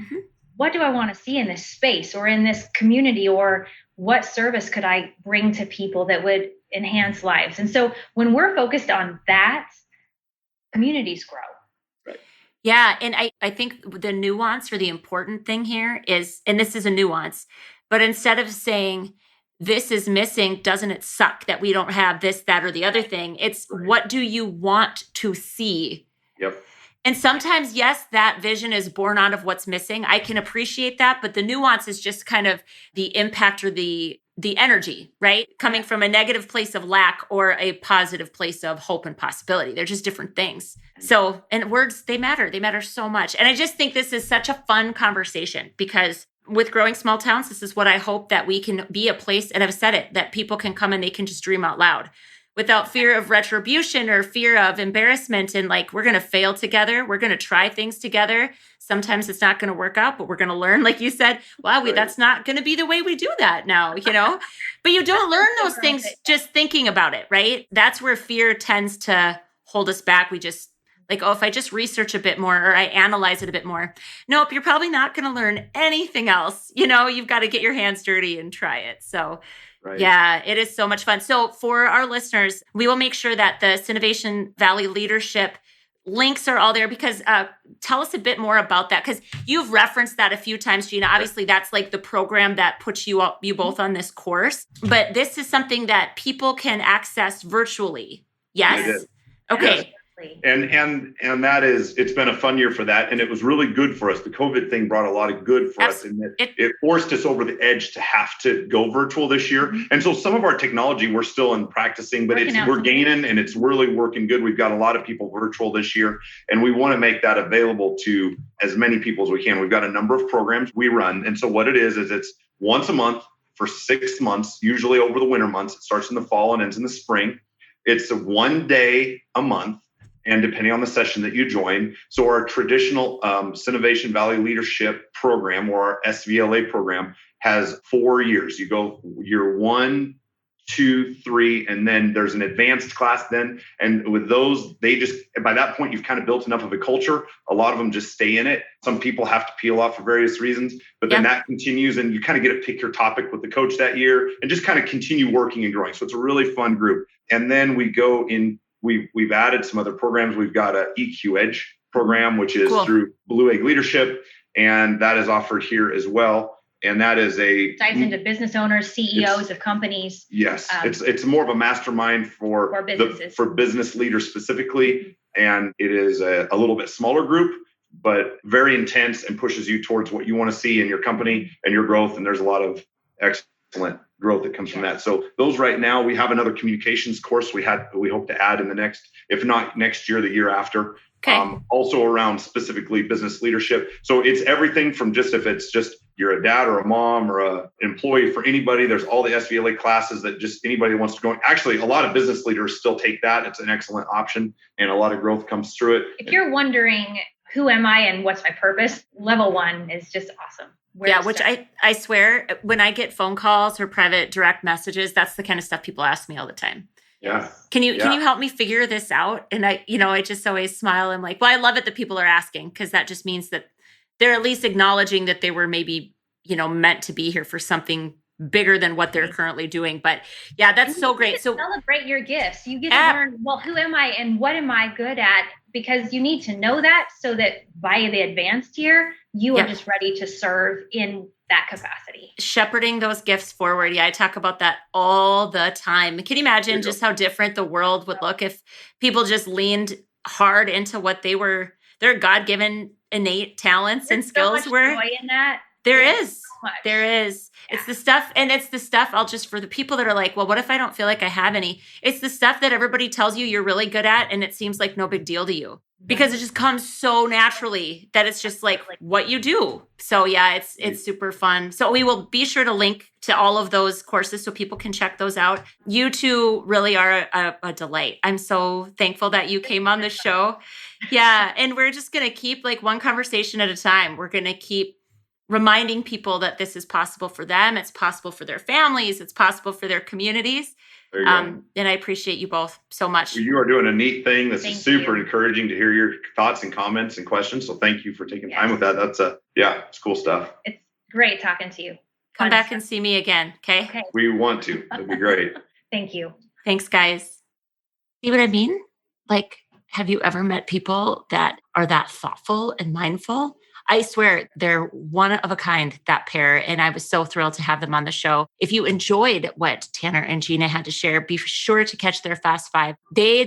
what do I want to see in this space or in this community, or what service could I bring to people that would enhance lives? And so when we're focused on that, communities grow. Right. Yeah. And I think the nuance, or the important thing here is, and this is a nuance, but instead of saying this is missing, doesn't it suck that we don't have this, that, or the other thing? It's what do you want to see? Yep. And sometimes, yes, that vision is born out of what's missing. I can appreciate that, but the nuance is just kind of the impact, or the energy, right? Coming from a negative place of lack or a positive place of hope and possibility. They're just different things. So, and words, they matter. They matter so much. And I just think this is such a fun conversation, because with growing small towns, this is what I hope, that we can be a place, and I've said it, that people can come and they can just dream out loud, without fear of retribution or fear of embarrassment. And like, we're going to fail together. We're going to try things together. Sometimes it's not going to work out, but we're going to learn. Like you said, wow, that's not going to be the way we do that now, but you don't learn those things just thinking about it, right? That's where fear tends to hold us back. We just like, if I just research a bit more, or I analyze it a bit more. Nope, you're probably not going to learn anything else. You've got to get your hands dirty and try it. So right. Yeah, it is so much fun. So for our listeners, we will make sure that the Innovation Valley Leadership links are all there, because tell us a bit more about that, because you've referenced that a few times, Jeana. Obviously, that's like the program that puts you both on this course, but this is something that people can access virtually. Yes? Okay. Yes. And that is, it's been a fun year for that. And it was really good for us. The COVID thing brought a lot of good for us. And it forced us over the edge to have to go virtual this year. And so some of our technology, we're still in practicing, but we're gaining, and it's really working good. We've got a lot of people virtual this year, and we want to make that available to as many people as we can. We've got a number of programs we run. And so what it is it's once a month for 6 months, usually over the winter months. It starts in the fall and ends in the spring. It's 1 day a month, and depending on the session that you join. So our traditional Innovation Valley Leadership Program, or our SVLA program, has 4 years. You go year 1, 2, 3, and then there's an advanced class then. And with those, by that point, you've kind of built enough of a culture. A lot of them just stay in it. Some people have to peel off for various reasons, but then that continues, and you kind of get to pick your topic with the coach that year and just kind of continue working and growing. So it's a really fun group. And then we go in, we've added some other programs. We've got a EQ Edge program, which is through Blue Egg Leadership, and that is offered here as well. And that is dives into business owners, CEOs of companies. Yes, it's more of a mastermind for business leaders specifically, and it is a little bit smaller group, but very intense and pushes you towards what you want to see in your company and your growth. And there's a lot of excellent growth that comes from that. So those right now, we have another communications course we hope to add in the next, if not next year, the year after. Okay. Also around specifically business leadership. So it's everything from just if it's just you're a dad or a mom or an employee, for anybody, there's all the SVLA classes that just anybody wants to go. Actually, a lot of business leaders still take that. It's an excellent option, and a lot of growth comes through it. If you're wondering, who am I and what's my purpose? Level 1 is just awesome. Which I swear, when I get phone calls or private direct messages, that's the kind of stuff people ask me all the time. Yeah. Can you help me figure this out? And I just always smile. I'm like, well, I love it that people are asking, because that just means that they're at least acknowledging that they were maybe, meant to be here for something bigger than what they're currently doing. But yeah, that's so great. So celebrate your gifts. You get to learn, well, who am I and what am I good at? Because you need to know that so that by the advanced year, you are just ready to serve in that capacity. Shepherding those gifts forward. Yeah, I talk about that all the time. Can you imagine just how different the world would look if people just leaned hard into what their God-given innate talents and skills so much were? Joy in that. There is. Yeah. It's the stuff, for the people that are like, well, what if I don't feel like I have any? It's the stuff that everybody tells you you're really good at, and it seems like no big deal to you because it just comes so naturally that it's just like what you do. So yeah, it's super fun. So we will be sure to link to all of those courses so people can check those out. You two really are a delight. I'm so thankful that you came on the show. Yeah. And we're just going to keep one conversation at a time. We're going to keep reminding people that this is possible for them. It's possible for their families. It's possible for their communities. There you go. And I appreciate you both so much. You are doing a neat thing. This is super encouraging to hear your thoughts and comments and questions. So thank you for taking time with that. That's it's cool stuff. It's great talking to you. Come back and see me again. Okay. We want to. That'd be great. Thank you. Thanks, guys. See what I mean? Have you ever met people that are that thoughtful and mindful? I swear they're one of a kind, that pair. And I was so thrilled to have them on the show. If you enjoyed what Tanner and Jeana had to share, be sure to catch their Fast Five. They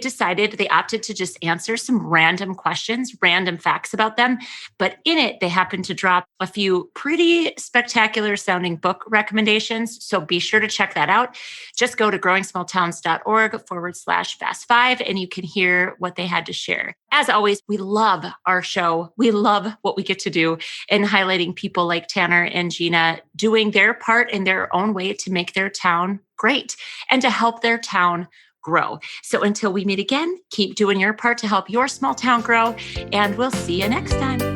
opted to just answer some random questions, random facts about them. But in it, they happened to drop a few pretty spectacular sounding book recommendations. So be sure to check that out. Just go to growing.smalltowns.org/Fast Five, and you can hear what they had to share. As always, we love our show. We love what we get to do in highlighting people like Tanner and Jeana doing their part in their own way to make their town great and to help their town grow. So until we meet again, keep doing your part to help your small town grow, and we'll see you next time.